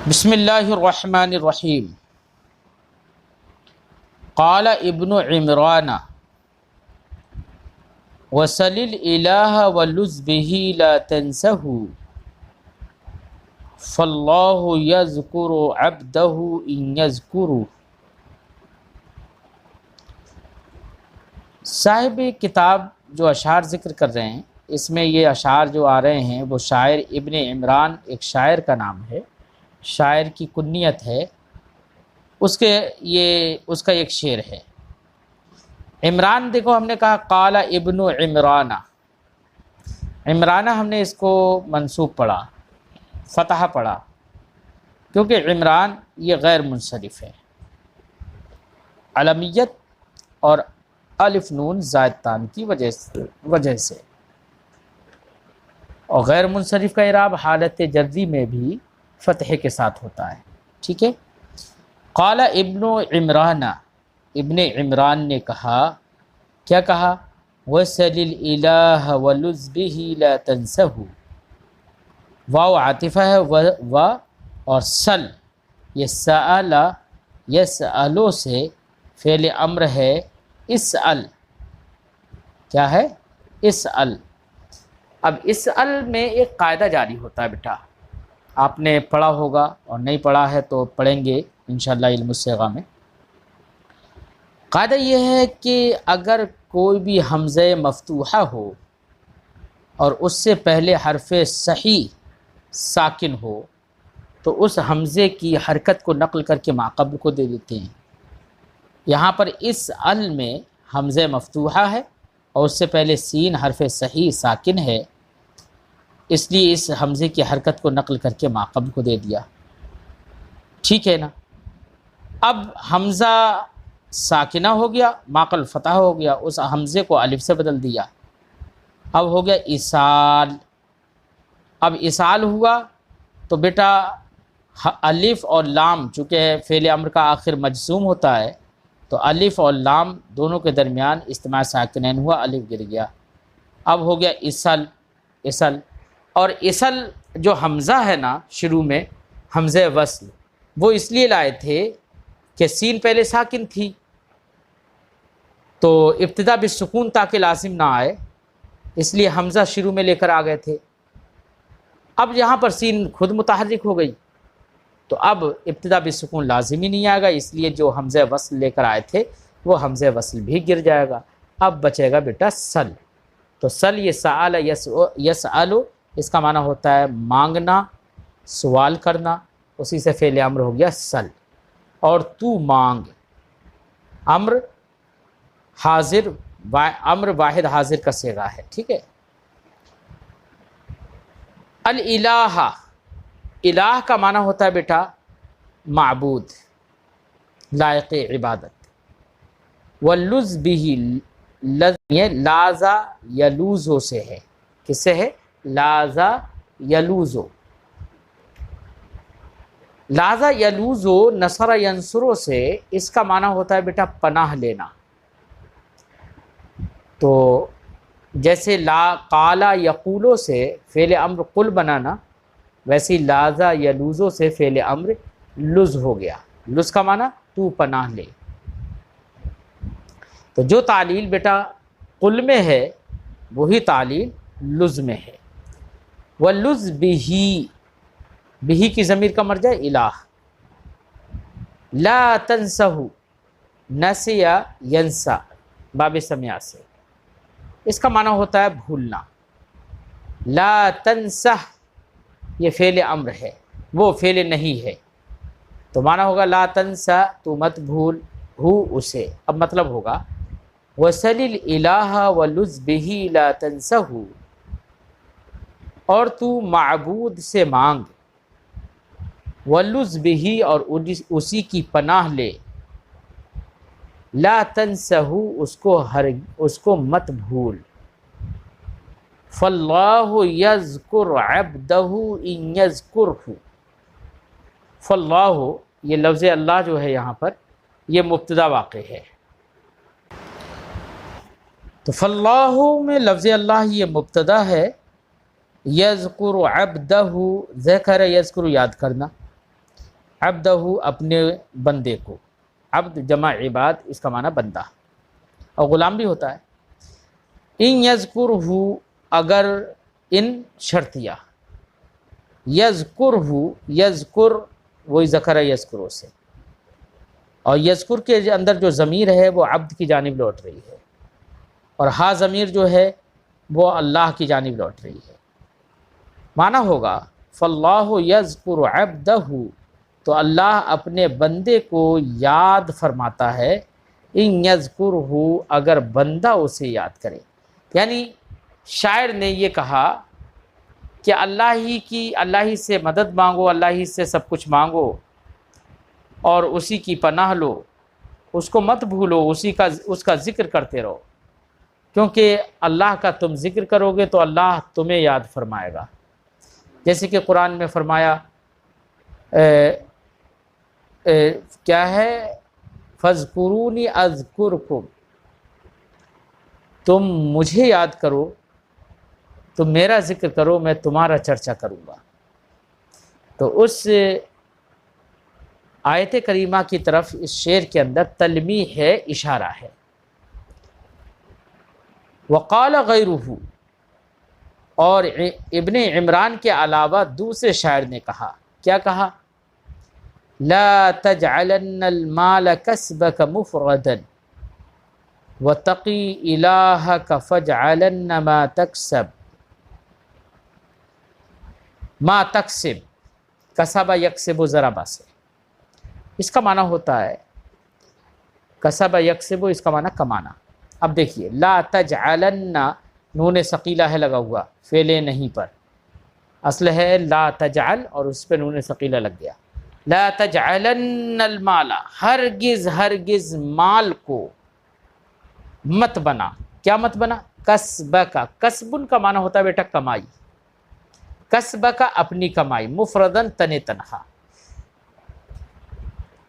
بسم اللہ الرحمن الرحیم۔ قال ابن عمران وصل الإلہ ولذ به لا تنسه فاللہ یذکر عبدہ ان یذکر۔ صاحب کتاب جو اشعار ذکر کر رہے ہیں، اس میں یہ اشعار جو آ رہے ہیں وہ شاعر ابن عمران ایک شاعر کا نام ہے، شاعر کی کنیت ہے، اس کا ایک شعر ہے۔ عمران دیکھو، ہم نے کہا قال ابن عمران، عمرانہ ہم نے اس کو منصوب پڑھا، فتح پڑھا، کیونکہ عمران یہ غیر منصرف ہے، علمیت اور الف نون زائد تان کی وجہ سے، اور غیر منصرف کا اعراب حالت جزی میں بھی فتح کے ساتھ ہوتا ہے، ٹھیک ہے۔ قال ابن عمران، ابن عمران نے کہا، کیا کہا؟ وَسَلِ الْإِلَٰهَ وَلُذْ بِهِ لَا تَنْسَهُ، واو عاطفہ ہے، و اور سل یہ سأل یسألو سے فعل امر ہے، اسأل، کیا ہے؟ اسأل۔ اب اسأل میں ایک قاعدہ جاری ہوتا ہے بیٹا، آپ نے پڑھا ہوگا اور نہیں پڑھا ہے تو پڑھیں گے انشاءاللہ علم الصیغہ میں۔ قاعدہ یہ ہے کہ اگر کوئی بھی حمزہ مفتوحہ ہو اور اس سے پہلے حرف صحیح ساکن ہو تو اس حمزے کی حرکت کو نقل کر کے ماقبل کو دے دیتے ہیں۔ یہاں پر اس ال میں حمزہ مفتوحہ ہے اور اس سے پہلے سین حرف صحیح ساکن ہے، اس لیے اس حمزے کی حرکت کو نقل کر کے ماقبل کو دے دیا، ٹھیک ہے نا۔ اب حمزہ ساکنہ ہو گیا، ماقبل فتح ہو گیا، اس حمزے کو الف سے بدل دیا، اب ہو گیا اصال۔ اب اصال ہوا تو بیٹا الف اور لام، چونکہ فعل امر کا آخر مجزوم ہوتا ہے تو الف اور لام دونوں کے درمیان اجتماع ساکنین ہوا، الف گر گیا، اب ہو گیا اصل، اصل۔ اور اصل جو حمزہ ہے نا شروع میں حمزہ وصل، وہ اس لیے لائے تھے کہ سین پہلے ساکن تھی تو ابتدا بالسکون تاکہ لازم نہ آئے، اس لیے حمزہ شروع میں لے کر آ گئے تھے۔ اب یہاں پر سین خود متحرک ہو گئی تو اب ابتدا بالسکون لازم ہی نہیں آئے گا، اس لیے جو حمزہ وصل لے کر آئے تھے وہ حمزہ وصل بھی گر جائے گا۔ اب بچے گا بیٹا سل، تو سل یہ سأل یسألو، اس کا معنی ہوتا ہے مانگنا، سوال کرنا، اسی سے فعل امر ہو گیا سل۔ اور تو مانگ، امر حاضر، امر واحد حاضر کا صیغہ ہے، ٹھیک ہے۔ الالہ، الہ کا معنی ہوتا ہے بیٹا معبود، لائق عبادت۔ واللذ به، لذ یہ لازا یلوزو سے ہے، کس سے ہے؟ لازا یلوزو، لازا یلوزو نصر ینصرو سے، اس کا معنی ہوتا ہے بیٹا پناہ لینا۔ تو جیسے لا قالا یقولو سے فعل امر قل بنانا، ویسے ہی لازا یلوزو سے فعل امر لز ہو گیا، لز کا معنی تو پناہ لے۔ تو جو تعلیل بیٹا قل میں ہے وہی تعلیل لز میں ہے۔ وَلُذْ بِهِ، بِهِ کی ضمیر کا مرجع الہ۔ لا تنسہ، نسیا ینسا، باب سمع سے، اس کا معنی ہوتا ہے بھولنا۔ لا تنسہ یہ فعل امر ہے، وہ فعل نہیں ہے، تو معنی ہوگا لا تنسہ، تو مت بھول، ہو اسے۔ اب مطلب ہوگا وَسَلِ الْإِلَٰهَ وَلُذْ بِهِ لَا تَنْسَهُ، اور تو معبود سے مانگ، وَلُذْ بِهِ اور اسی کی پناہ لے، لا تَنْسَهُ اس کو مت بھول۔ فَاللَّهُ يَذْكُرْ عَبْدَهُ إِنْ يَذْكُرْهُ، فَاللَّهُ یہ لفظ اللہ جو ہے یہاں پر یہ مبتدا واقع ہے، تو فاللہ میں لفظ اللہ یہ مبتدا ہے، یذکر عبدہ، ذکر یذکر یاد کرنا، عبدہ اپنے بندے کو، عبد جمع عباد، اس کا معنی بندہ، اور غلام بھی ہوتا ہے۔ ان یذکرہ، اگر ان شرطیہ، یذکرہ، یذکر وہی ذکر یذکرہ سے، اور یذکر کے اندر جو ضمیر ہے وہ عبد کی جانب لوٹ رہی ہے، اور ہا ضمیر جو ہے وہ اللہ کی جانب لوٹ رہی ہے۔ معنی ہوگا فاللہ یذکر عبدہ، تو اللہ اپنے بندے کو یاد فرماتا ہے، ان یذکرہ، اگر بندہ اسے یاد کرے۔ یعنی شاعر نے یہ کہا کہ اللہ ہی سے مدد مانگو، اللہ ہی سے سب کچھ مانگو، اور اسی کی پناہ لو، اس کو مت بھولو، اس کا ذکر کرتے رہو، کیونکہ اللہ کا تم ذکر کرو گے تو اللہ تمہیں یاد فرمائے گا۔ جیسے کہ قرآن میں فرمایا کیا ہے، فاذکرونی اذکرکم، تم مجھے یاد کرو، تم میرا ذکر کرو، میں تمہارا چرچا کروں گا۔ تو اس آیت کریمہ کی طرف اس شعر کے اندر تلمیح ہے، اشارہ ہے۔ وقال غیرہ، اور ابن عمران کے علاوہ دوسرے شاعر نے کہا، کیا کہا؟ لا تجعلن المال کسبک مفردا وتقی الہک فاجعلن ما تکسب کسب یکسب ضربہ سے، اس کا معنی ہوتا ہے کسب یکسب، اس کا معنی کمانا۔ اب دیکھیے، لا تجعلن، نون ثقیلہ ہے لگا ہوا فعل نہیں پر، اصل ہے لا تجعل اور اس پہ نون ثقیلہ لگ گیا۔ لا تجعلن المال، ہرگز مال کو مت بنا، کیا مت بنا؟ کسبک، کسبن کا معنی ہوتا ہے بیٹا کمائی، کسبک اپنی کمائی، مفردن تن تنہا،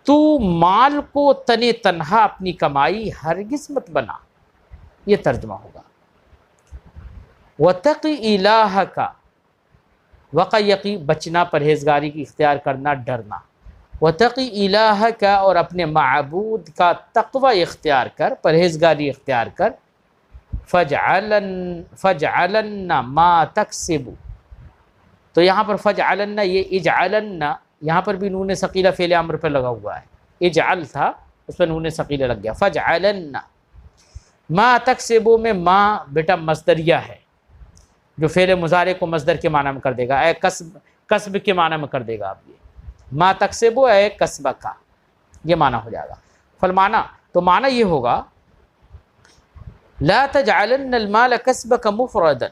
تو مال کو تن تنہا اپنی کمائی ہرگز مت بنا، یہ ترجمہ ہوگا۔ وَتَقِ إِلَٰهَكَ، وقع یقی بچنا، پرہیزگاری کی اختیار کرنا، ڈرنا۔ وَتَقِ إِلَٰهَكَ، اور اپنے معبود کا تقوی اختیار کر، پرہیزگاری اختیار کر۔ فَاجْعَلَنَّ مَا تَكْسِبُ، تو یہاں پر فَاجْعَلَنَّ، یہ اجعلن، یہاں پر بھی نون ثقیلہ فعل امر پر لگا ہوا ہے، اجعل تھا اس پر نون ثقیلہ لگ گیا۔ فَاجْعَلَنَّ ما تکسبو، میں ما بیٹا مصدریہ ہے، جو فعل مضارع کو مصدر کے معنی میں کر دے گا، اے کسب کے معنی میں کر دے گا۔ آپ یہ ما تکسبو اے کسب کا، یہ معنی ہو جائے گا۔ فالمعنی، تو معنی یہ ہوگا لا تجعلن المال کسبک مفردا،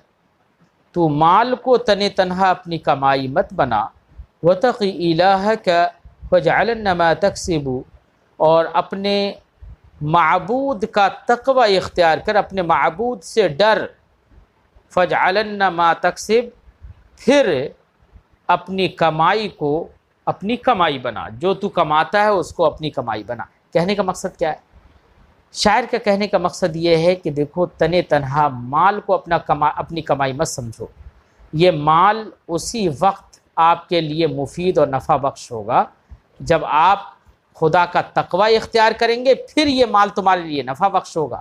تو مال کو تن تنہا اپنی کمائی مت بنا۔ وتقی الہک فاجعلن ما تکسب، اور اپنے معبود کا تقوی اختیار کر، اپنے معبود سے ڈر۔ فاجعلن ما تکسب، پھر اپنی کمائی کو اپنی کمائی بنا، جو تو کماتا ہے اس کو اپنی کمائی بنا۔ کہنے کا مقصد کیا ہے؟ شاعر کا کہنے کا مقصد یہ ہے کہ دیکھو، تن تنہا مال کو اپنی کمائی مت سمجھو، یہ مال اسی وقت آپ کے لیے مفید اور نفع بخش ہوگا جب آپ خدا کا تقوی اختیار کریں گے، پھر یہ مال تمہارے لیے نفع بخش ہوگا۔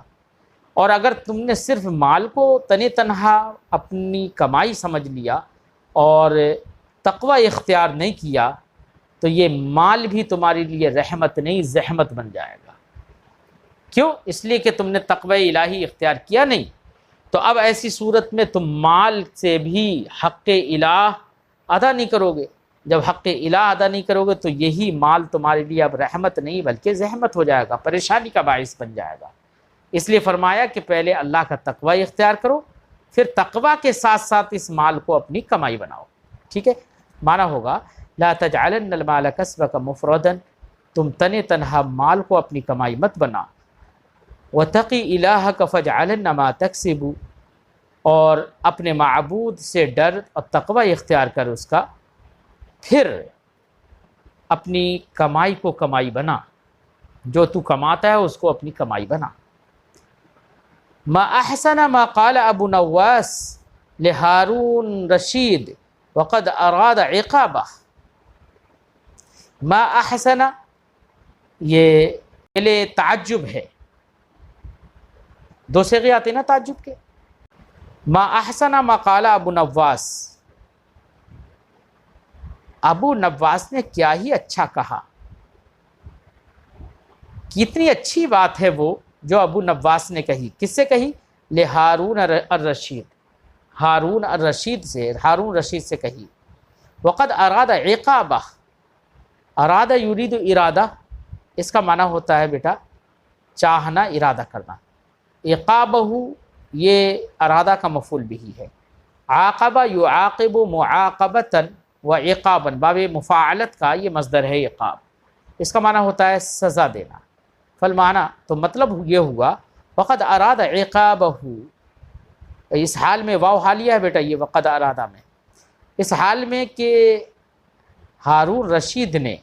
اور اگر تم نے صرف مال کو تن تنہا اپنی کمائی سمجھ لیا اور تقوی اختیار نہیں کیا، تو یہ مال بھی تمہارے لیے رحمت نہیں، زحمت بن جائے گا۔ کیوں؟ اس لیے کہ تم نے تقوی الہی اختیار کیا نہیں۔ تو اب ایسی صورت میں تم مال سے بھی حق الہ ادا نہیں کرو گے۔ جب حق الہ ادا نہیں کرو گے تو یہی مال تمہارے لیے اب رحمت نہیں بلکہ زحمت ہو جائے گا، پریشانی کا باعث بن جائے گا۔ اس لیے فرمایا کہ پہلے اللہ کا تقوی اختیار کرو، پھر تقوی کے ساتھ ساتھ اس مال کو اپنی کمائی بناؤ۔ ٹھیک ہے؟ معنی ہوگا لا تجعلن المال کسبک مفردا، تم تن تنہا مال کو اپنی کمائی مت بنا۔ وتقی الہک فاجعلن ما تکسب، اور اپنے معبود سے ڈر اور تقوی اختیار کر اس کا، پھر اپنی کمائی کو کمائی بنا، جو تو کماتا ہے اس کو اپنی کمائی بنا۔ ما احسن ما قال ابو نواس لہارون رشید وقد اراد عقابہ، ما احسن یہ پہلے تعجب ہے، دو صیغے آتے ہیں نا تعجب کے. ما احسن ما قال ابو نواس، ابو نواس نے کیا ہی اچھا کہا، کتنی اچھی بات ہے وہ جو ابو نواس نے کہی. کس سے کہی؟ لہارون الرشید، ہارون الرشید سے، ہارون رشید سے کہی. وقد اراد عقابہ، اراد یرید ارادہ، اس کا معنی ہوتا ہے بیٹا چاہنا، ارادہ کرنا. عقابہ یہ ارادہ کا مفعول بھی ہے. عاقبہ یعاقب معاقبۃ و عقابا، باب مفاعلت کا یہ مصدر ہے عقاب، اس کا معنی ہوتا ہے سزا دینا. فالمعنی، تو مطلب یہ ہوا وقد اراد عقابہ، اس حال میں، واو حالیہ ہے بیٹا یہ وقد ارادہ میں، اس حال میں کہ ہارون رشید نے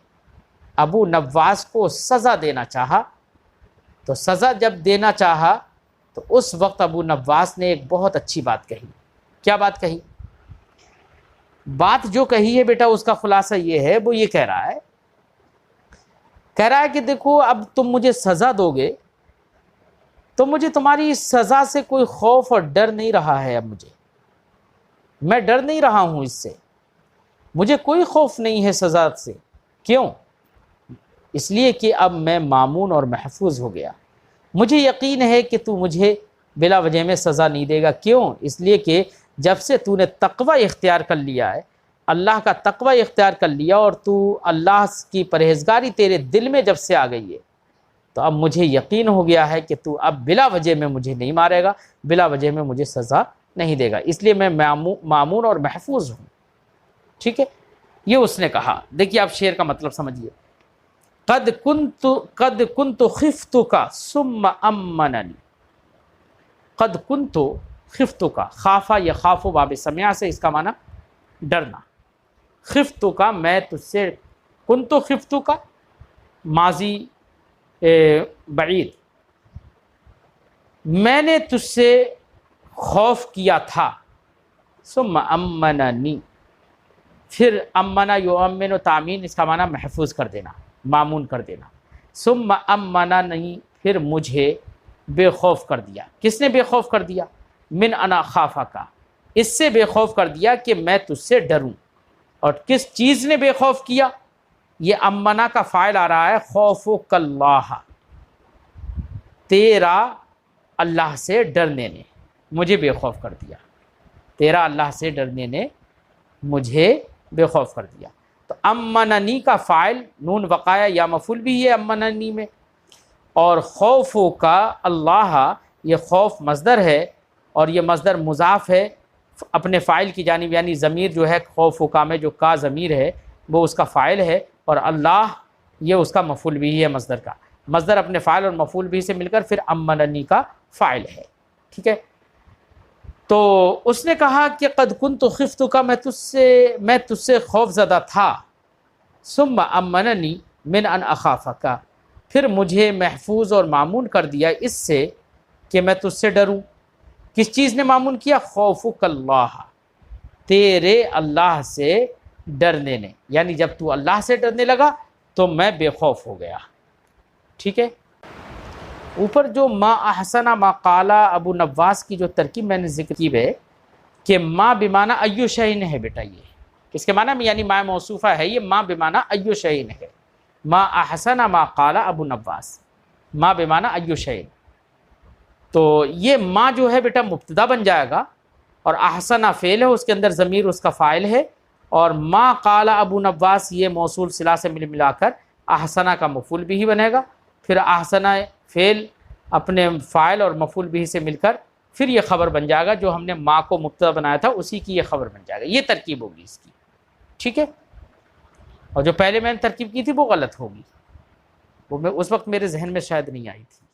ابو نواس کو سزا دینا چاہا. تو سزا جب دینا چاہا تو اس وقت ابو نواس نے ایک بہت اچھی بات کہی. کیا بات کہی؟ بات جو کہی ہے بیٹا اس کا خلاصہ یہ ہے، وہ یہ کہہ رہا ہے کہ دیکھو اب تم مجھے سزا دو گے تو مجھے تمہاری اس سزا سے کوئی خوف اور ڈر نہیں رہا ہے. اب میں ڈر نہیں رہا ہوں، اس سے مجھے کوئی خوف نہیں ہے سزا سے. کیوں؟ اس لیے کہ اب میں مامون اور محفوظ ہو گیا. مجھے یقین ہے کہ تو مجھے بلا وجہ میں سزا نہیں دے گا. کیوں؟ اس لیے کہ جب سے تو نے تقوی اختیار کر لیا ہے، اللہ کا تقوی اختیار کر لیا، اور تو اللہ کی پرہیزگاری تیرے دل میں جب سے آ گئی ہے، تو اب مجھے یقین ہو گیا ہے کہ تو اب بلا وجہ میں مجھے نہیں مارے گا، بلا وجہ میں مجھے سزا نہیں دے گا. اس لیے میں مامون اور محفوظ ہوں. ٹھیک ہے، یہ اس نے کہا. دیکھیے آپ شعر کا مطلب سمجھیے. قد کنت خفتک ثم امننی، قد کنت خفتک، خافا یخاف باب سمع سے، اس کا معنی ڈرنا. خفتک، میں تجھ سے، کنت خفتک ماضی بعید، میں نے تجھ سے خوف کیا تھا. ثم امننی، پھر امنا یؤمن و تعمین، اس کا معنی محفوظ کر دینا، مامون کر دینا. ثم امننی، پھر مجھے بے خوف کر دیا. کس نے بے خوف کر دیا؟ من انا خافک، اس سے بے خوف کر دیا کہ میں تجھ سے ڈروں. اور کس چیز نے بے خوف کیا؟ یہ امنا کا فاعل آ رہا ہے خوفک اللہ، تیرا اللہ سے ڈرنے نے مجھے بے خوف کر دیا. تیرا اللہ سے ڈرنے نے مجھے بے خوف کر دیا. تو امننی کا فاعل نون وقایا یا مفعول بھی ہے امننی میں، اور خوفو کا اللہ، یہ خوف مصدر ہے، اور یہ مصدر مضاف ہے اپنے فاعل کی جانب، یعنی ضمیر جو ہے خوفو کا میں جو کا ضمیر ہے وہ اس کا فاعل ہے، اور اللہ یہ اس کا مفعول بھی ہے مصدر کا. مصدر اپنے فاعل اور مفعول بھی سے مل کر پھر امننی کا فاعل ہے. ٹھیک ہے، تو اس نے کہا کہ قد کنت خفتک، میں تجھ سے خوف زدہ تھا. ثم امننی من ان اخافک، پھر مجھے محفوظ اور مامون کر دیا اس سے کہ میں تجھ سے ڈروں. کس چیز نے مامون کیا؟ خوفک اللہ، تیرے اللہ سے ڈرنے نے، یعنی جب تو اللہ سے ڈرنے لگا تو میں بے خوف ہو گیا. ٹھیک ہے، اوپر جو ما احسن ما قال ابو نواس کی جو ترکیب میں نے ذکر کی ہے کہ ما بمعنی ایو شیء ہے بیٹا، یہ اس کے معنی میں یعنی ما موصوفہ ہے، یہ ما بمعنی ایو شیء ہے. ما احسن ما قال ابو نواس، ما بمعنی ایو شیء. تو یہ ما جو ہے بیٹا مبتدا بن جائے گا، اور احسن فعل ہے، اس کے اندر ضمیر اس کا فاعل ہے، اور ما قال ابو نواس یہ موصول صلہ سے ملا کر احسن کا مفعول بھی بنے گا. پھر احسن فعل اپنے فاعل اور مفعول بھی سے مل کر پھر یہ خبر بن جائے گا، جو ہم نے ما کو مبتدا بنایا تھا اسی کی یہ خبر بن جائے گا. یہ ترکیب ہوگی اس کی. ٹھیک ہے، اور جو پہلے میں نے ترکیب کی تھی وہ غلط ہوگی، وہ میں اس وقت میرے ذہن میں شاید نہیں آئی تھی.